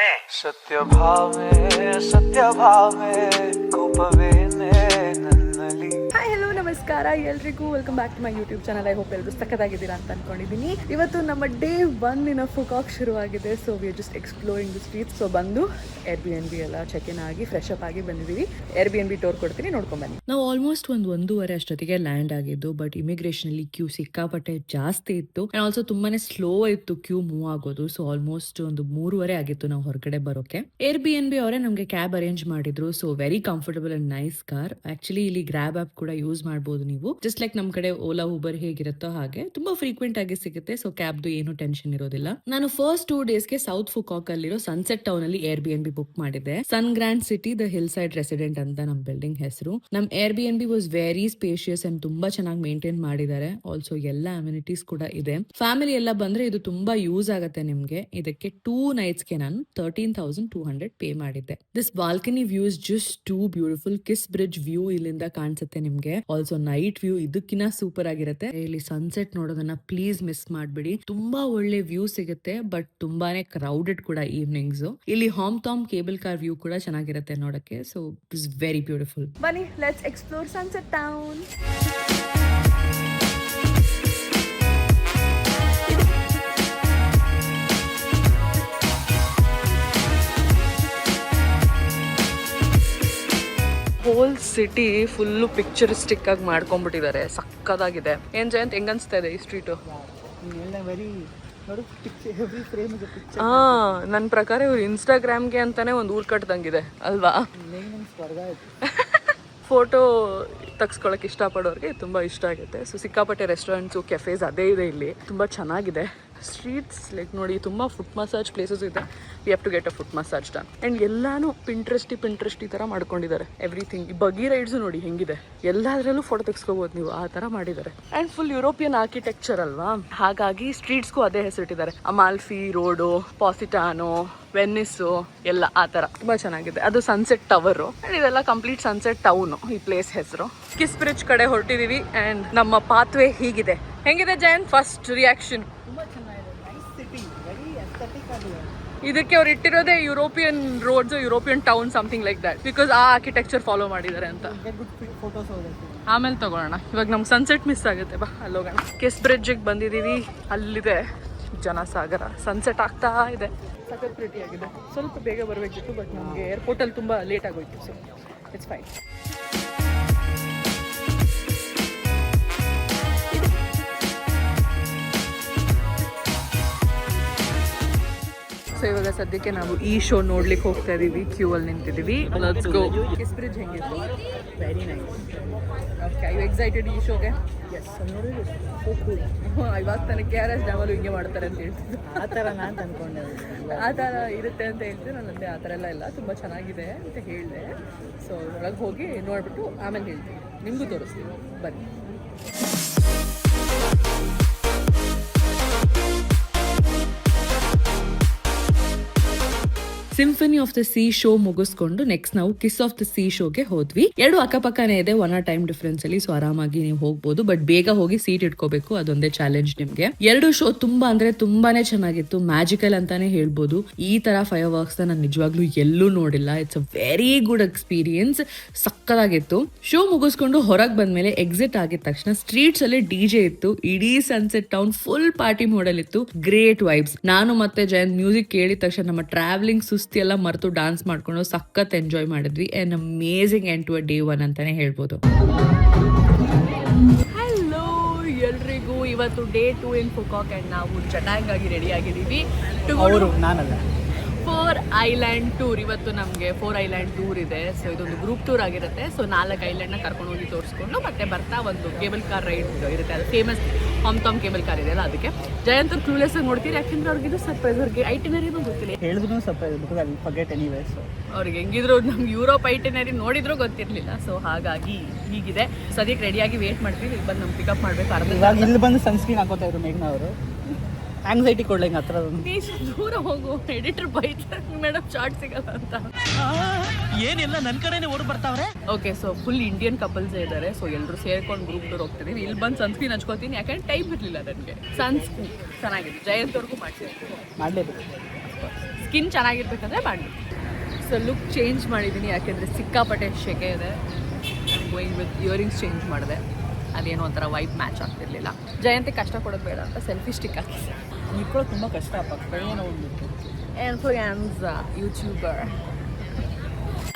सत्य भाव में कोपवेने नन्नली. ಹಾಯ್ ಹಲೋ ನಮಸ್ಕಾರ ಎಲ್ರಿಗೂ welcome back to my YouTube channel. I hope ಎಲ್ಲರೂ ಸಖತ್ತಾಗಿದ್ದೀರಾ ಅಂತ ಅನ್ಕೊಂಡಿದ್ದೀನಿ. ಇವತ್ತು ನಮ್ಮ ಡೇ 1 ಫುಕಾಕ್ ಶುರುವಾಗಿದೆ. So we are just exploring the streets. So ಬಂದು Airbnb ಎಲ್ಲ ಚೆಕ್ ಇನ್ ಆಗಿ ಫ್ರೆಶ್ ಅಪ್ ಆಗಿ ಬಂದಿದ್ದೀವಿ. Airbnb ಟೂರ್ ಕೊಡ್ತೀನಿ, ನೋಡ್ಕೊಂಡ್ ಬನ್ನಿ. ನಾವು ಆಲ್ಮೋಸ್ಟ್ 1:30 ಅಷ್ಟೊತ್ತಿಗೆ ಲ್ಯಾಂಡ್ ಆಗಿದ್ದು. ಬಟ್ ಇಮಿಗ್ರೇಷನ್ ಅಲ್ಲಿ ಕ್ಯೂ ಸಿಕ್ಕಾಪಟ್ಟೆ ಜಾಸ್ತಿ ಇತ್ತು. ಅಂಡ್ ಆಲ್ಸೋ ತುಂಬಾನೇ ಸ್ಲೋ ಇತ್ತು ಕ್ಯೂ ಮೂವ್ ಆಗೋದು. ಸೊ ಆಲ್ಮೋಸ್ಟ್ 3:30 ಆಗಿತ್ತು ನಾವು ಹೊರಗಡೆ ಬರೋಕೆ. Airbnb ಅವರೇ ನಮಗೆ ಕ್ಯಾಬ್ ಅರೇಂಜ್ ಮಾಡಿದ್ರು. So very comfortable and nice car. Actually ಇಲ್ಲಿ ಗ್ರಾಬ್ ಆಪ್ ಕೂಡ ಯೂಸ್ ಮಾಡಬಹುದು ನೀವು. ಜಸ್ಟ್ ಲೈಕ್ ನಮ್ ಕಡೆ ಓಲಾ ಊಬರ್ ಹೇಗಿರುತ್ತೋ ಹಾಗೆ ತುಂಬಾ ಫ್ರೀಕ್ವೆಂಟ್ ಆಗಿ ಸಿಗುತ್ತೆ. ಸೊ ಕ್ಯಾಬ್ದು ಏನು ಟೆನ್ಷನ್ ಇರೋದಿಲ್ಲ. ನಾನು ಫಸ್ಟ್ 2 ಡೇಸ್ಗೆ ಸೌತ್ ಫುಕಾಕ್ ಅಲ್ಲಿರೋ ಸನ್ಸೆಟ್ ಟೌನ್ ಅಲ್ಲಿ Airbnb ಬುಕ್ ಮಾಡಿದೆ. Sun Grand City the Hill Side Resident ಅಂತ ನಮ್ ಬಿಲ್ಡಿಂಗ್ ಹೆಸರು. ನಮ್ Airbnb was very spacious and ತುಂಬಾ ಚೆನ್ನಾಗಿ ಮೇಂಟೈನ್ ಮಾಡಿದ್ದಾರೆ. ಆಲ್ಸೋ ಎಲ್ಲ ಅಮ್ಯುನಿಟೀಸ್ ಕೂಡ ಇದೆ. ಫ್ಯಾಮಿಲಿ ಎಲ್ಲ ಬಂದ್ರೆ ಇದು ತುಂಬಾ ಯೂಸ್ ಆಗುತ್ತೆ ನಿಮ್ಗೆ. ಇದಕ್ಕೆ 2 ನೈಟ್ಸ್ಗೆ ನಾನು 13,200 ಪೇ ಮಾಡಿದ್ದೆ. This balcony view is just two beautiful. Kiss bridge view ಇಲ್ಲಿಂದ ಕಾಣಿಸುತ್ತೆ ನಿಮ್ಗೆ. ಆಲ್ಸೋ ನೈಟ್ ವ್ಯೂ ಇದಕ್ಕಿಂತ ಸೂಪರ್ ಆಗಿರುತ್ತೆ. ಇಲ್ಲಿ ಸನ್ಸೆಟ್ ನೋಡೋದನ್ನ ಪ್ಲೀಸ್ ಮಿಸ್ ಮಾಡ್ಬಿಡಿ. ತುಂಬಾ ಒಳ್ಳೆ ವ್ಯೂ ಸಿಗುತ್ತೆ. ಬಟ್ ತುಂಬಾನೇ ಕ್ರೌಡೆಡ್ ಕೂಡ ಈವ್ನಿಂಗ್ಸ್. ಇಲ್ಲಿ Hon Thom cable car view ಕೂಡ ಚೆನ್ನಾಗಿರುತ್ತೆ ನೋಡಕ್ಕೆ. So it's very beautiful. ಬನ್ನಿ, let's explore Sunset Town. Whole city full picturesque ಆಗಿ ಮಾಡ್ಕೊಂಡ್ಬಿಟ್ಟಿದ್ದಾರೆ. ಸಕ್ಕದಾಗಿದೆ. ಏನ್ ಜಯಂತ್, ಹೆಂಗ್ ಅನ್ಸ್ತಾ ಇದೆ ಈ ಸ್ಟ್ರೀಟು? ನನ್ನ ಪ್ರಕಾರ ಇವ್ರು ಇನ್ಸ್ಟಾಗ್ರಾಮ್ಗೆ ಅಂತಾನೆ ಒಂದು ಊರ್ ಕಟ್ದಂಗಿದೆ ಅಲ್ವಾ? ಫೋಟೋ ತೆಗ್ಸ್ಕೊಳಕ್ ಇಷ್ಟಪಡೋರಿಗೆ ತುಂಬಾ ಇಷ್ಟ ಆಗುತ್ತೆ. ಸೊ ಸಿಕ್ಕಾಪಟ್ಟೆ ರೆಸ್ಟೋರೆಂಟ್ಸು, ಕೆಫೇಸ್ ಅದೇ ಇದೆ ಇಲ್ಲಿ. ತುಂಬಾ ಚೆನ್ನಾಗಿದೆ. ಸ್ಟ್ರೀಟ್ಸ್ ಲೈಕ್ ನೋಡಿ, ತುಂಬ ಫುಟ್ ಮಸಾಜ್ ಪ್ಲೇಸಸ್ ಇದೆ. We have to get a foot massage done. And ಎಲ್ಲಾನು ಪಿಂಟ್ರೆಸ್ಟ್ ಈ ಥರ ಮಾಡ್ಕೊಂಡಿದ್ದಾರೆ. ಎವ್ರಿಥಿಂಗ್. ಈ ಬಗ್ಗಿ ರೈಡ್ಸು ನೋಡಿ ಹೆಂಗಿದೆ. ಎಲ್ಲದರಲ್ಲೂ ಫೋಟೋ ತೆಗೆಸ್ಕೋಬೋದು ನೀವು, ಆ ಥರ ಮಾಡಿದ್ದಾರೆ. ಆ್ಯಂಡ್ ಫುಲ್ ಯುರೋಪಿಯನ್ ಆರ್ಕಿಟೆಕ್ಚರ್ ಅಲ್ವಾ, ಹಾಗಾಗಿ ಸ್ಟ್ರೀಟ್ಸ್ಗೂ ಅದೇ ಹೆಸರಿಟ್ಟಿದ್ದಾರೆ. ಅಮಾಲ್ಫಿ ರೋಡು, ಪಾಸಿಟಾನೋ, ವೆನ್ನಿಸ್ಸು ಎಲ್ಲ ಆ ಥರ ತುಂಬ ಚೆನ್ನಾಗಿದೆ. ಅದು ಸನ್ಸೆಟ್ ಟವರು. ಆ್ಯಂಡ್ ಇದೆಲ್ಲ ಕಂಪ್ಲೀಟ್ ಸನ್ಸೆಟ್ ಟೌನು ಈ ಪ್ಲೇಸ್ ಹೆಸರು. ಕಿಸ್ ಬ್ರಿಡ್ಜ್ ಕಡೆ ಹೊರಟಿದೀವಿ. ಆ್ಯಂಡ್ ನಮ್ಮ ಪಾತ್ವೇ ಹೀಗಿದೆ. ಹೆಂಗಿದೆ ಜಯಂತ್ ಫಸ್ಟ್ ರಿಯಾಕ್ಷನ್? ಇದಕ್ಕೆ ಅವ್ರು ಇಟ್ಟಿರೋದೇ European roads, European town, something like that. Because ಆ ಆರ್ಕಿಟೆಕ್ಚರ್ ಫಾಲೋ ಮಾಡಿದ್ದಾರೆ ಅಂತ. ಆಮೇಲೆ ತಗೊಳ್ಳೋಣ. ಇವಾಗ ನಮ್ಗೆ ಸನ್ಸೆಟ್ ಮಿಸ್ ಆಗುತ್ತೆ. ಬಾ ಅಲ್ಲೋಗೋಣ. ಕಿಸ್ ಬ್ರಿಡ್ಜಿಗೆ ಬಂದಿದ್ದೀವಿ. ಅಲ್ಲಿದೆ ಜನಸಾಗರ. ಸನ್ಸೆಟ್ ಆಗ್ತಾ ಇದೆ. ಸಖತ್ ಪ್ರಿಟಿ ಆಗಿದೆ. ಸ್ವಲ್ಪ ಬೇಗ ಬರಬೇಕಿತ್ತು, ಬಟ್ ನಮಗೆ ಏರ್ಪೋರ್ಟಲ್ಲಿ ತುಂಬ ಲೇಟ್ ಆಗೋಯ್ತು. So it's fine. ಸೊ ಇವಾಗ ಸದ್ಯಕ್ಕೆ ನಾವು ಈ ಶೋ ನೋಡ್ಲಿಕ್ಕೆ ಹೋಗ್ತಾ ಇದೀವಿ. ಕ್ಯೂ ಅಲ್ಲಿ ನಿಂತಿದ್ದೀವಿ. Let's go. ಕಿಸ್ ಬ್ರಿಡ್ಜ್ ಹೆಂಗಿತ್ತು? Very nice. Okay, I you excited ಈ ಶೋಗೆ? ಎಸ್. ಇವಾಗ ತನಕ KRS ಡ್ಯಾಮಲ್ಲೂ ಹಿಂಗೆ ಮಾಡ್ತಾರೆ ಅಂತ ಹೇಳ್ತಿದ್ದು. ಆ ಥರ ನಾನು ಅಂದ್ಕೊಂಡೆ. ಆ ಥರ ಇರುತ್ತೆ ಅಂತ ಹೇಳ್ತೀನಿ. ನಾನು ಅಂದೆ ಆ ಥರ ಎಲ್ಲ ಇಲ್ಲ, ತುಂಬ ಚೆನ್ನಾಗಿದೆ ಅಂತ ಹೇಳಿದೆ. ಸೊ ಒಳಗೆ ಹೋಗಿ ನೋಡ್ಬಿಟ್ಟು ಆಮೇಲೆ ಹೇಳ್ತೀನಿ, ನಿಮಗೂ ತೋರಿಸ್ತೀನಿ. ಬನ್ನಿ. Symphony of the C show ಮುಗಿಸ್ಕೊಂಡು ನೆಕ್ಸ್ಟ್ ನಾವು ಕಿಸ್ ಆಫ್ ದ ಸಿ ಶೋಗೆ ಹೋದ್ವಿ. 2 ಅಕ್ಕಪಕ್ಕನೇ ಇದೆ, 1 hour ಟೈಮ್ ಡಿಫ್ರೆನ್ಸ್ ಅಲ್ಲಿ. ಸೊ ಆರಾಮಾಗಿ ನೀವು ಹೋಗ್ಬೋದು. ಬಟ್ ಬೇಗ ಹೋಗಿ ಸೀಟ್ ಇಟ್ಕೋಬೇಕು, ಅದೊಂದೇ ಚಾಲೆಂಜ್ ನಿಮ್ಗೆ. 2 ಶೋ ತುಂಬಾ ಅಂದ್ರೆ ತುಂಬಾನೇ ಚೆನ್ನಾಗಿತ್ತು. ಮ್ಯಾಜಿಕಲ್ ಅಂತಾನೆ ಹೇಳ್ಬೋದು. ಈ ತರ ಫೈರ್ ವರ್ಕ್ಸ್ ನಾನು ನಿಜವಾಗ್ಲೂ ಎಲ್ಲೂ ನೋಡಿಲ್ಲ. It's a very good experience. ಸಕ್ಕದಾಗಿತ್ತು. ಶೋ ಮುಗಿಸ್ಕೊಂಡು ಹೊರಗೆ ಬಂದ್ಮೇಲೆ ಎಕ್ಸಿಟ್ ಆಗಿದ ತಕ್ಷಣ ಸ್ಟ್ರೀಟ್ಸ್ ಅಲ್ಲಿ DJ ಇತ್ತು. ಇಡೀ ಸನ್ಸೆಟ್ ಟೌನ್ ಫುಲ್ ಪಾರ್ಟಿ ಮೋಡಲ್ ಇತ್ತು. Great vibes. ನಾನು ಮತ್ತೆ ಜಯಂತ್ ಮ್ಯೂಸಿಕ್ ಕೇಳಿದ ತಕ್ಷಣ ನಮ್ಮ ಟ್ರಾವೆಲಿಂಗ್ ಎಲ್ಲ ಮರೆತು ಡಾನ್ಸ್ ಮಾಡ್ಕೊಂಡು ಸಖತ್ ಎಂಜಾಯ್ ಮಾಡಿದ್ವಿ. And amazing end to day 1 ಅಂತಾನೆ ಹೇಳ್ಬೋದು. ಹಲೋ ಎಲ್ರಿಗೂ. ಇವತ್ತು ಡೇ 2 ಇನ್ ಫುಕಾಕ್. ಅಂಡ್ ನಾವು ಚೆನ್ನಾಗಿ ರೆಡಿ ಆಗಿದ್ದೀವಿ. Four island tour. ಇವತ್ತು ನಮಗೆ 4 ಐಲ್ಯಾಂಡ್ ಟೂರ್ ಇದೆ. ಸೊ ಇದೊಂದು ಗ್ರೂಪ್ ಟೂರ್ ಆಗಿರುತ್ತೆ. ಸೊ 4 ಐಲ್ಯಾಂಡ್ನ ಕರ್ಕೊಂಡು ಹೋಗಿ ತೋರಿಸ್ಕೊಂಡು ಮತ್ತೆ ಬರ್ತಾ ಒಂದು ಕೇಬಲ್ ಕಾರ್ ರೈಡ್ ಇರುತ್ತೆ. ಅದು famous Ham Thom cable car ಇದೆ ಅಲ್ಲ, ಅದಕ್ಕೆ ಜಯಂತ್ ಕ್ಲೂಲೆಸ್ ಆಗಿ ನೋಡ್ತೀರಿ. ಯಾಕೆಂದ್ರೆ ಅವ್ರಿಗೆ ಇದು ಸರ್ಪ್ರೈಸ್. ಅವ್ರಿಗೆ ಐಟಿನರಿನೂ ಗೊತ್ತಿಲ್ಲ. ಹೇಳಿದ್ರು surprise, because I forget anyway. So ಅವ್ರಿಗೆ ಹೆಂಗಿದ್ರು ನಮ್ಗೆ ಯುರೋಪ್ ಐಟಿನರಿ ನೋಡಿದ್ರು ಗೊತ್ತಿರಲಿಲ್ಲ. ಸೊ ಹಾಗಾಗಿ ಹೀಗಿದೆ. ಸದ್ಯಕ್ಕೆ ರೆಡಿಯಾಗಿ ವೇಟ್ ಮಾಡ್ತೀವಿ. ಇಲ್ಲಿ ಬಂದು ನಮ್ಗೆ ಪಿಕಪ್ ಮಾಡಬೇಕು. ಇವಾಗ ಇಲ್ಲಿ ಬಂದು ಸನ್ಸ್ಕ್ರೀನ್ ಹಾಕೋತಾ ಇದ್ರು ಮೇಘ್ನ ಅವರು. ಆಂಗ್ಸೈಟಿ ಕೊಡ್ಲಿಂಗ್ ಹತ್ರ ದೂರ ಹೋಗು, ಎಡಿಟರ್ ಬೈತಾರೆ ಮೇಡಮ್ ಶಾರ್ಟ್ ಸಿಗಲ್ಲ ಅಂತ. ಏನಿಲ್ಲ, ನನ್ನ ಕಡೆನೇ ಓಡ್ ಬರ್ತಾವ್ರೆ. Okay, so full Indian couples ಇದ್ದಾರೆ. ಸೊ ಎಲ್ಲರೂ ಸೇರ್ಕೊಂಡು ಗ್ರೂಪ್ ಟೂರ್ ಹೋಗ್ತಿದ್ದೀವಿ. ಇಲ್ಲಿ ಬಂದು ಸನ್ಸ್ಕ್ರೀನ್ ಹಚ್ಕೋತೀನಿ, ಯಾಕಂದ್ರೆ ಟೈಮ್ ಇರಲಿಲ್ಲ ನನಗೆ. ಸನ್ಸ್ಕ್ರೀನ್ ಚೆನ್ನಾಗಿದೆ. ಜಯಂತ್ ಅವ್ರಿಗೂ ಮಾಡ್ಲೇಬೇಕು. ಸ್ಕಿನ್ ಚೆನ್ನಾಗಿರ್ಬೇಕಂದ್ರೆ ಮಾಡಿ. ಸೊ ಲುಕ್ ಚೇಂಜ್ ಮಾಡಿದ್ದೀನಿ ಯಾಕೆಂದರೆ ಸಿಕ್ಕಾಪಟ್ಟೆ ಶೆಕೆ ಇದೆ. ಗೋಯಿಂಗ್ ವಿತ್ ಇಯರಿಂಗ್ಸ್ ಚೇಂಜ್ ಮಾಡಿದೆ, ಅದೇನೋ ಒಂಥರ ವೈಬ್ ಮ್ಯಾಚ್ ಆಗ್ತಿರ್ಲಿಲ್ಲ. ಜಯಂತಿ ಕಷ್ಟ ಕೊಡೋದು ಬೇಡ ಅಂತ ಸೆಲ್ಫಿ ಸ್ಟಿಕ್ ಹಾಕಿದ್ದೆ. ನಿಂತ್ಕೊಳ್ಳೋದು ತುಂಬ ಕಷ್ಟ ಅಪ್ಪ, ಕೈಯೇನೋ ಹೋಗ್ಬಿಟ್ಟು. Influencer YouTuber.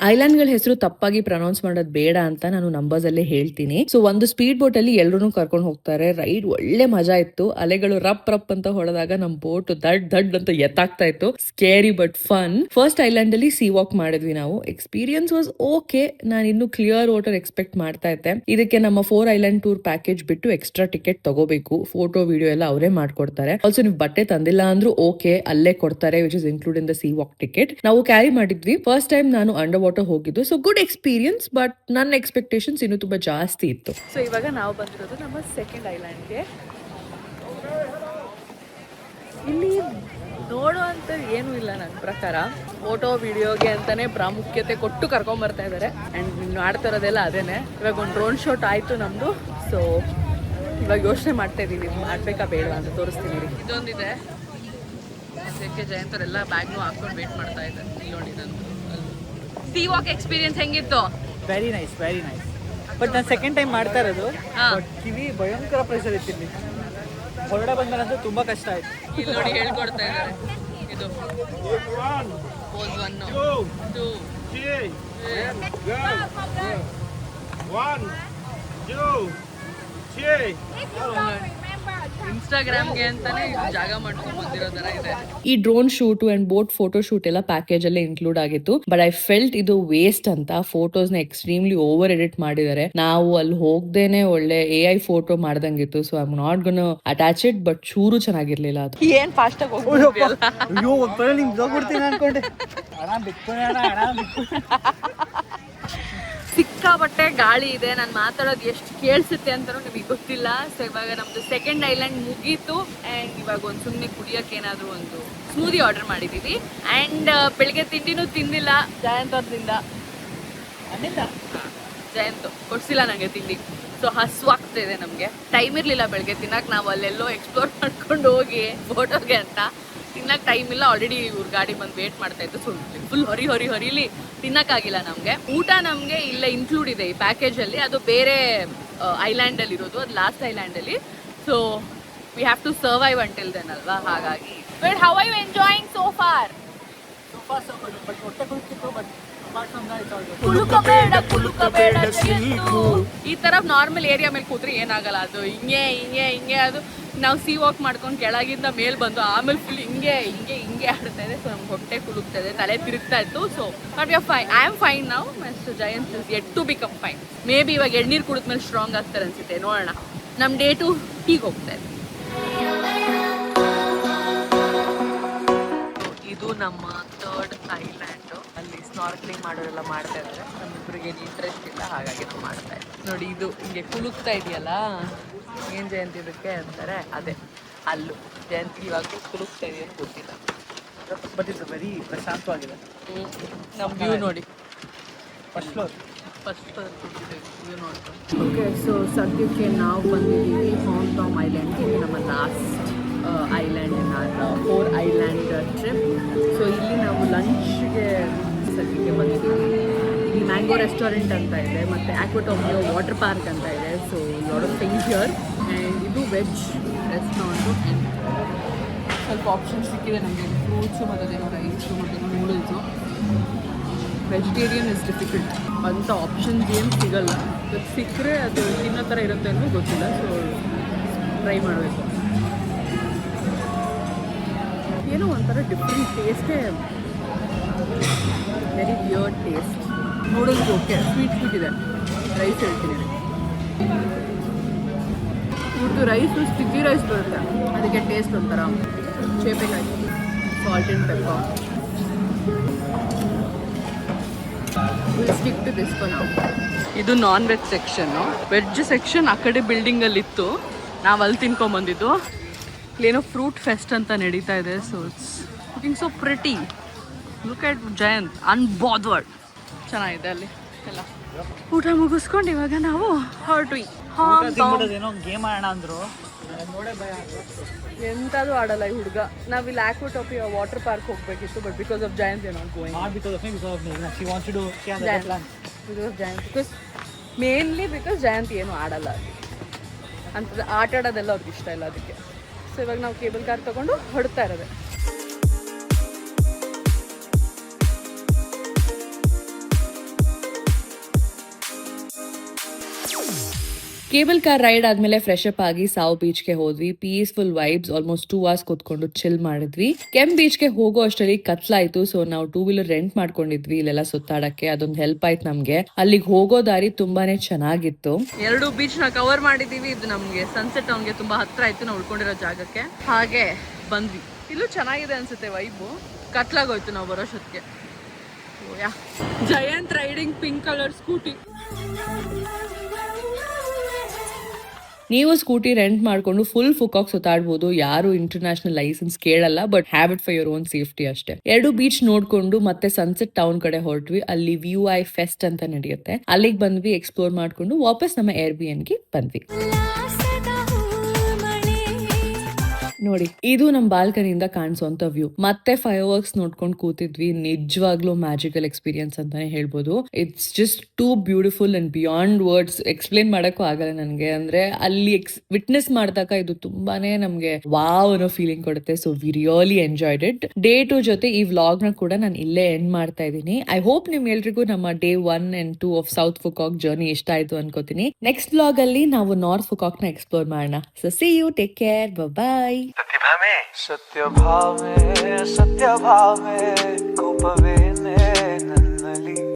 ಐಲ್ಯಾಂಡ್ಗಳ ಹೆಸರು ತಪ್ಪಾಗಿ ಪ್ರೊನೌನ್ಸ್ ಮಾಡೋದು ಬೇಡ ಅಂತ ನಾನು ನಂಬರ್ಸ್ ಅಲ್ಲೇ ಹೇಳ್ತೀನಿ. ಸೊ ಒಂದು ಸ್ಪೀಡ್ ಬೋಟ್ ಅಲ್ಲಿ ಎಲ್ಲರೂ ಕರ್ಕೊಂಡು ಹೋಗ್ತಾರೆ. ರೈಡ್ ಒಳ್ಳೆ ಮಜಾ ಇತ್ತು. ಅಲೆಗಳು ರಪ್ ರಪ್ ಅಂತ ಹೊಡೆದಾಗ ನಮ್ ಬೋಟ್ ದಡ್ ದಡ್ ಅಂತ ಎತ್ತಾಗ್ತಾ ಇತ್ತು. Scary but fun. First island ಅಲ್ಲಿ ಸೀ ವಾಕ್ ಮಾಡಿದ್ವಿ ನಾವು. Experience was okay. ನಾನು ಇನ್ನು ಕ್ಲಿಯರ್ ವಾಟರ್ ಎಕ್ಸ್ಪೆಕ್ಟ್ ಮಾಡ್ತಾ ಇದ್ದೆ. ಇದಕ್ಕೆ ನಮ್ಮ 4 ಐಲ್ಯಾಂಡ್ ಟೂರ್ ಪ್ಯಾಕೇಜ್ ಬಿಟ್ಟು ಎಕ್ಸ್ಟ್ರಾ ಟಿಕೆಟ್ ತಗೋಬೇಕು. ಫೋಟೋ ವಿಡಿಯೋ ಎಲ್ಲ ಅವರೇ ಮಾಡ್ಕೊಡ್ತಾರೆ. ಆಲ್ಸೋ ನೀವು ಬಟ್ಟೆ ತಂದಿಲ್ಲ ಅಂದ್ರೂ ಓಕೆ, ಅಲ್ಲೇ ಕೊಡ್ತಾರೆ, which is include in the sea walk ticket. ನಾವು ಕ್ಯಾರಿ ಮಾಡಿದ್ವಿ. ಫಸ್ಟ್ ಟೈಮ್ ನಾನು ಅಂಡರ್ ವಾಟರ್ ಹೋಗಿದ್ದು. ಸೊ ಗುಡ್ ಎಕ್ಸ್ಪೀರಿಯನ್ಸ್, ಬಟ್ ನನ್ನ ಎಕ್ಸ್ಪೆಕ್ಟೇಷನ್ಸ್ ಇನ್ನೂ ತುಂಬಾ ಜಾಸ್ತಿ ಇತ್ತು. ಸೊ ಇವಾಗ ನಾವು ಬಂದಿರೋದು ನಮ್ಮ ಸೆಕೆಂಡ್ ಐಲ್ಯಾಂಡ್ಗೆ. ಇಲ್ಲಿ ನೋಡುವಂಥದ್ದು ಏನೂ ಇಲ್ಲ ನನ್ನ ಪ್ರಕಾರ. ಫೋಟೋ ವಿಡಿಯೋಗೆ ಅಂತಾನೆ ಪ್ರಾಮುಖ್ಯತೆ ಕೊಟ್ಟು ಕರ್ಕೊಂಬರ್ತಾ ಇದ್ದಾರೆ. ಆ್ಯಂಡ್ ಮಾಡ್ತಾ ಇರೋದೆಲ್ಲ ಅದೇನೆ. ಇವಾಗ ಒಂದು ಡ್ರೋನ್ ಶಾಟ್ ಆಯಿತು ನಮ್ಮದು. ಸೊ ಇವಾಗ ಯೋಚನೆ ಮಾಡ್ತಾ ಇದ್ದೀವಿ, ಮಾಡಬೇಕಾ ಬೇಡ ಅಂತ ತೋರಿಸ್ತೀನಿ. ಇದೊಂದಿದೆ, ಅದಕ್ಕೆ ಜಯಂತರೆಲ್ಲ ಬ್ಯಾಗ್ನು ಹಾಕ್ಕೊಂಡು ವೇಟ್ ಮಾಡ್ತಾ ಇದ್ದಾರೆ. ಇಲ್ಲಿ ನೋಡಿ ನಾನು ಸೀ ವಾಕ್ ಎಕ್ಸ್ಪೀರಿಯನ್ಸ್ ಹೆಂಗಿತ್ತು? Very nice, very nice. But ನಾನು ಸೆಕೆಂಡ್ ಟೈಮ್ ಮಾಡ್ತಾ ಇರೋದು. ಬಟ್ ಕಿವಿ ಭಯಂಕರ ಪ್ರೆಷರ್ ಇತ್ತು ಇಲ್ಲಿ. ಹೊರಗಡೆ ಬಂದಾಗಂತೂ ತುಂಬ ಕಷ್ಟ ಆಯ್ತು. ಇಲ್ಲಿ ನೋಡಿ ಹೇಳ್ಕೊಡ್ತಾ ಇದ್ದಾರೆ. ಇದು ಪೋಸ್ 1 2 3 ಇನ್ಸ್ಟಾಗ್ರಾಮ್ಗೆ ಅಂತಾನೆ ಜಾಗ ಮಾಡ್ಕೊಂಡು ಬಂದಿರೋ ತರ ಇದೆ. ಈ drone shoot and boat photo shoot ಎಲ್ಲ ಪ್ಯಾಕೇಜ್ ಅಲ್ಲೇ ಇನ್ಕ್ಲೂಡ್ ಆಗಿತ್ತು. ಬಟ್ ಐ ಫೆಲ್ಟ್ ಇದು ವೇಸ್ಟ್ ಅಂತ. ಫೋಟೋಸ್ ನ ಎಕ್ಸ್ಟ್ರೀಮ್ಲಿ ಓವರ್ ಎಡಿಟ್ ಮಾಡಿದ್ದಾರೆ. ನಾವು ಅಲ್ಲಿ ಹೋಗ್ದೇನೆ ಒಳ್ಳೆ AI ಫೋಟೋ ಮಾಡ್ದಂಗಿತ್ತು. So I am not gonna attach it, but ಚೂರು ಚೆನ್ನಾಗಿರ್ಲಿಲ್ಲ ಅದು. ಏನ್ ಫಾಸ್ಟ್ ಆಗಿ ಹೋಗ್ಬಿಟ್ಟಿಯಲ್ಲ. ಅಯ್ಯೋ ಒಬ್ಬರೇ ನಿಮ್ಗೆ ಹೋಗ್ಬಿಡ್ತೀನಿ ಅನ್ಕೊಂಡೆ. ಹಣ ಬಿಟ್ಕೊಂಡು ಸಿಕ್ಕಾಪಟ್ಟೆ ಗಾಳಿ ಇದೆ. ನಾನು ಮಾತಾಡೋದು ಎಷ್ಟು ಕೇಳಿಸುತ್ತೆ ಅಂತಲೂ ನಿಮಗೆ ಗೊತ್ತಿಲ್ಲ. ಸೊ ಇವಾಗ ನಮ್ಮದು ಸೆಕೆಂಡ್ ಐಲ್ಯಾಂಡ್ ಮುಗೀತು. ಆ್ಯಂಡ್ ಇವಾಗ ಒಂದು ಸುಮ್ಮನೆ ಕುಡಿಯೋಕೆ ಏನಾದರೂ ಒಂದು ಸ್ಮೂದಿ ಆರ್ಡರ್ ಮಾಡಿದ್ದೀವಿ. ಆ್ಯಂಡ್ ಬೆಳಿಗ್ಗೆ ತಿಂಡಿನೂ ತಿಂದಿಲ್ಲ. ಜಯಂತ್ ಅವ್ರದಿಂದ ಜಯಂತ್ ಕೊಡ್ಸಿಲ್ಲ ನನಗೆ ತಿಂಡಿ. ಸೊ ಹಸುವಾಗ್ತಿದೆ ನಮಗೆ. ಟೈಮ್ ಇರಲಿಲ್ಲ ಬೆಳಗ್ಗೆ ತಿನ್ನಕ್ಕೆ. ನಾವು ಅಲ್ಲೆಲ್ಲೋ ಎಕ್ಸ್ಪ್ಲೋರ್ ಮಾಡ್ಕೊಂಡು ಹೋಗಿ ಫೋಟೋಗೆ ಅಂತ ತಿನ್ನಕ್ಕೆ ಟೈಮ್ ಇಲ್ಲ. ಆಲ್ರೆಡಿ ಇವ್ರ ಗಾಡಿ ಬಂದು ವೇಟ್ ಮಾಡ್ತಾ ಇತ್ತು. ಸೊ ಫುಲ್ ಹೊರಿಲಿ ತಿನ್ನಕ್ಕಾಗಿಲ್ಲ ನಮಗೆ. ಊಟ ನಮಗೆ ಇಲ್ಲೇ ಇನ್ಕ್ಲೂಡ್ ಇದೆ ಈ ಪ್ಯಾಕೇಜಲ್ಲಿ. ಅದು ಬೇರೆ ಐಲ್ಯಾಂಡಲ್ಲಿ ಇರೋದು, ಅದು ಲಾಸ್ಟ್ ಐಲ್ಯಾಂಡಲ್ಲಿ. So we have to survive until then ಅಲ್ವಾ. ಹಾಗಾಗಿ but how are you enjoying so far? But ಹೊಟ್ಟೆ ಕುಳಿತಿತ್ತು. ಬಟ್ ಈ ತರ ನಾರ್ಮಲ್ ಏರಿಯಾ ಮೇಲೆ ಕೂತ್ರೆ ಏನಾಗಲ್ಲ. ಅದು ಹಿಂಗೆ ಅದು ನಾವು ಸೀ ವಾಕ್ ಮಾಡ್ಕೊಂಡು ಕೆಳಗಿಂದ ಮೇಲ್ ಬಂದು ಆಮೇಲೆ ಫುಲ್ ಹಿಂಗೆ ಆಡ್ತಾ ಇದೆ. ಸೊ ನಮ್ಗೆ ಹೊಟ್ಟೆ ಕುಲುಕ್ತಾ ಇದೆ, ತಲೆ ತಿರುಗ್ತಾ ಇತ್ತು. So but we are fine. I am fine now. Mister Jayant is yet to become fine. Maybe ಇವಾಗ ಎಳ್ನೀರು ಕುಡಿದ್ಮೇಲೆ ಸ್ಟ್ರಾಂಗ್ ಆಗ್ತಾರೆ ಅನ್ಸುತ್ತೆ. ನೋಡೋಣ. ನಮ್ಮ ಡೇ ಟು ಹೀಗೆ ಹೋಗ್ತಾ ಇದೆ. ಇದು ನಮ್ಮ 3rd ಐಲ್ಯಾಂಡು. ಅಲ್ಲಿ ಸ್ನಾರ್ಕ್ಲಿಂಗ್ ಮಾಡೋರೆಲ್ಲ ಮಾಡ್ತಾ ಇದ್ದಾರೆ. ನಮ್ಮಿಬ್ಬರಿಗೆ ಇಂಟ್ರೆಸ್ಟ್ ಇಲ್ಲ, ಹಾಗಾಗಿ ನಾವು ಮಾಡ್ತಾ ಇದ್ದೀವಿ. ನೋಡಿ ಇದು ಹಿಂಗೆ ಕುಲುಕ್ತಾ ಇದೆಯಲ್ಲ, ಏನು ಜಯಂತಿ ಇದಕ್ಕೆ ಅಂತಾರೆ, ಅದೇ ಅಲ್ಲು. ಜಯಂತಿ ಇವಾಗ ಕುಲುಕ್ತಾ ಇದೆಯೋ ಗೊತ್ತಿಲ್ಲ. ಬಟ್ ಇದು ವೆರಿ ಪ್ರಶಾಂತವಾಗಿದೆ. ನಮ್ಮ ವ್ಯೂ ನೋಡಿ. ಫಸ್ಟ್ ಫ್ಲೋರ್ ವ್ಯೂ ನೋಡ್ಕೊಂಡು. ಓಕೆ, ಸೊ ಸದ್ಯಕ್ಕೆ ನಾವು ಬಂದಿದ್ದೀವಿ ಹಾಂಗ್ಕಾಂಗ್ ಐಲ್ಯಾಂಡ್ಗೆ. ಇದು ನಮ್ಮ ಲಾಸ್ಟ್ ಐಲ್ಯಾಂಡ್ ಇನ್ ಆರ್ 4 ಐಲ್ಯಾಂಡ್ ಟ್ರಿಪ್. ಸೊ ಇಲ್ಲಿ ನಾವು ಲಂಚ್ಗೆ ಸದ್ಯಕ್ಕೆ ಬಂದಿದ್ದೀವಿ. ಇಲ್ಲಿ ಮ್ಯಾಂಗೋ ರೆಸ್ಟೋರೆಂಟ್ ಅಂತ ಇದೆ, ಮತ್ತು ಆಕ್ವಾಟೋಮಿಯೋ ವಾಟರ್ ಪಾರ್ಕ್ ಅಂತ ಇದೆ. So lot of things here. And ಇದು ವೆಜ್ ರೆಸ್ಟೋರೆಂಟು. ಸ್ವಲ್ಪ ಆಪ್ಷನ್ಸ್ ಸಿಕ್ಕಿದೆ ನಮಗೆ. ಫ್ರೂಟ್ಸು ಮತ್ತು ರೈಸು ಮತ್ತು ನೂಡಲ್ಸು. ವೆಜಿಟೇರಿಯನ್ ಇಸ್ ಡಿಫಿಕಲ್ಟ್ ಅಂತ ಆಪ್ಷನ್ಸ್ ಏನು ಸಿಗಲ್ಲ. ಅದು ಸಿಕ್ಕರೆ ಅದು ತಿನ್ನೋ ಥರ ಇರುತ್ತೆ ಅನ್ನೋ ಗೊತ್ತಿಲ್ಲ. ಸೊ ಟ್ರೈ ಮಾಡಬೇಕು. ಏನೋ ಒಂಥರ ಡಿಫ್ರೆಂಟ್ ಟೇಸ್ಟೇ, very weird taste. Noodles okay, sweet ಇದೆ. ರೈಸ್ ಹೇಳ್ತೀನಿ, ಇವ್ರದ್ದು ರೈಸು ಸ್ಟಿಕ್ಕಿ ರೈಸ್ ಬರುತ್ತೆ, ಅದಕ್ಕೆ ಟೇಸ್ಟ್ ಒಂಥರ ಚೇಪೆಕಾಯಿ, salt and pepper. Stick to this for now. ಇದು non veg section. Veg section ಆ ಕಡೆ ಬಿಲ್ಡಿಂಗಲ್ಲಿತ್ತು, ನಾವು ಅಲ್ಲಿ ತಿನ್ಕೊಂಬಂದಿದ್ದು. ಇಲ್ಲೇನೋ ಫ್ರೂಟ್ ಫೆಸ್ಟ್ ಅಂತ ನಡೀತಾ ಇದೆ. So it's looking so pretty. Look at Jayanth unbothered. ಚೆನ್ನಾಗಿದೆ ಅಲ್ಲಿ ಎಲ್ಲ. ಊಟ ಮುಗಿಸ್ಕೊಂಡು ಇವಾಗ ನಾವು ಹೊರಟ್ವಿ. ಏನೋ ಗೇಮ್ ಆಡೋಣ ಅಂದರು. ನೋಡೇ ಭಯ ಎಂಥದ್ದು ಆಡಲ್ಲ ಈ ಹುಡುಗ. ನಾವು ಇಲ್ಲಿ ಆಕ್ವಾಟೋಪಿ ವಾಟರ್ ಪಾರ್ಕ್ ಹೋಗ್ಬೇಕಿತ್ತು, but because of Jayant not going. Not because of me, because of me. She wants to do plan. Because Jayant, because mainly because Jayant ಏನು ಆಡಲ್ಲ ಅಲ್ಲಿ ಅಂತ, ಆಟ ಆಡೋದೆಲ್ಲ ಅವ್ರಿಗೆ ಇಷ್ಟ ಇಲ್ಲ ಅದಕ್ಕೆ. ಸೊ ಇವಾಗ ನಾವು ಕೇಬಲ್ ಕಾರ್ ತೊಗೊಂಡು ಹೊಡ್ತಾ ಇರೋದೆ. ಕೇಬಲ್ ಕಾರ್ ರೈಡ್ ಆದ್ಮೇಲೆ ಫ್ರೆಶ್ ಅಪ್ ಆಗಿ ಸಾವ್ ಬೀಚ್ ಗೆ ಹೋದ್ವಿ. ಪೀಸ್ಫುಲ್ ವೈಬ್ಸ್, ಆಲ್ಮೋಸ್ಟ್ 2 hours ಕೂತ್ಕೊಂಡು ಚಿಲ್ ಮಾಡಿದ್ವಿ. ಕೆಂಪ್ ಬೀಚ್ ಗೆ ಹೋಗೋ ಅಷ್ಟರಲ್ಲಿ ಕತ್ಲಾಯ್ತು. ಸೊ ನಾವು 2 wheeler ರೆಂಟ್ ಮಾಡ್ಕೊಂಡಿದ್ವಿ ಇಲ್ಲೆಲ್ಲ ಸುತ್ತಾಡಕ್ಕೆ. ಅದೊಂದು ಹೆಲ್ಪ್ ಆಯ್ತು ನಮ್ಗೆ. ಅಲ್ಲಿಗೆ ಹೋಗೋ ದಾರಿ ತುಂಬಾನೇ ಚೆನ್ನಾಗಿತ್ತು. 2 ಬೀಚ್ ನ ಕವರ್ ಮಾಡಿದೀವಿ. ಇದು ನಮ್ಗೆ ಸನ್ಸೆಟ್ ಅವ್ನಿಗೆ ತುಂಬಾ ಹತ್ರ ಆಯ್ತು ನಾವು ಉಳ್ಕೊಂಡಿರೋ ಜಾಗಕ್ಕೆ. ಹಾಗೆ ಬಂದ್ವಿ. ಇಲ್ಲೂ ಚೆನ್ನಾಗಿದೆ ಅನ್ಸುತ್ತೆ ವೈಬು. ಕತ್ಲಾಗೋಯ್ತು ನಾವು ಬರೋಷ್ಟೊತ್ತಿಗೆ. Jayanth riding pink colour scooty. ನೀವು ಸ್ಕೂಟಿ ರೆಂಟ್ ಮಾಡ್ಕೊಂಡು ಫುಲ್ ಫುಕಾಕ್ ಸುತ್ತಾಡ್ಬೋದು. ಯಾರು ಇಂಟರ್ನ್ಯಾಷನಲ್ ಲೈಸೆನ್ಸ್ ಕೇಳಲ್ಲ, but have it for your own safety ಅಷ್ಟೇ. 2 ಬೀಚ್ ನೋಡ್ಕೊಂಡು ಮತ್ತೆ ಸನ್ಸೆಟ್ ಟೌನ್ ಕಡೆ ಹೊರಟ್ವಿ. ಅಲ್ಲಿ VUI ಫೆಸ್ಟ್ ಅಂತ ನಡೆಯುತ್ತೆ. ಅಲ್ಲಿಗೆ ಬಂದ್ವಿ, ಎಕ್ಸ್ಪ್ಲೋರ್ ಮಾಡ್ಕೊಂಡು ವಾಪಸ್ ನಮ್ಮ Airbnb ಬಂದ್ವಿ. ನೋಡಿ, ಇದು ನಮ್ ಬಾಲ್ಕನಿಯಿಂದ ಕಾಣಿಸುವಂತ ವ್ಯೂ. ಮತ್ತೆ ಫೈರ್ ವರ್ಕ್ಸ್ ನೋಡ್ಕೊಂಡು ಕೂತಿದ್ವಿ. ನಿಜವಾಗ್ಲೂ ಮ್ಯಾಜಿಕಲ್ ಎಕ್ಸ್ಪೀರಿಯನ್ಸ್ ಅಂತಾನೆ ಹೇಳ್ಬೋದು. It's just two beautiful and beyond words. Explain ಮಾಡಕ್ಕೂ ಆಗಲ್ಲ ನನಗೆ. ಅಂದ್ರೆ ಅಲ್ಲಿ ವಿಟ್ನೆಸ್ ಮಾಡಿದಾಗ ಇದು ತುಂಬಾನೇ ನಮ್ಗೆ ವಾವ್ ಅನ್ನೋ ಫೀಲಿಂಗ್ ಕೊಡುತ್ತೆ. So we really enjoyed it. Day 2 ಜೊತೆ ಈ ವ್ಲಾಗ್ ನ ಕೂಡ ನಾನು ಇಲ್ಲೇ ಎಂಡ್ ಮಾಡ್ತಾ ಇದ್ದೀನಿ. ಐ ಹೋಪ್ ನಿಮ್ ಎಲ್ರಿಗೂ ನಮ್ಮ day 1 and 2 of south Phu Quoc journey ಇಷ್ಟ ಆಯ್ತು ಅನ್ಕೋತೀನಿ. ನೆಕ್ಸ್ಟ್ ವ್ಲಾಗ್ ಅಲ್ಲಿ ನಾವು ನಾರ್ತ್ ಫುಕಾಕ್ ನ ಎಕ್ಸ್ಪ್ಲೋರ್ ಮಾಡೋಣ. So see you, take care, bye. सत्य भाव में सत्य भाव में गोपवे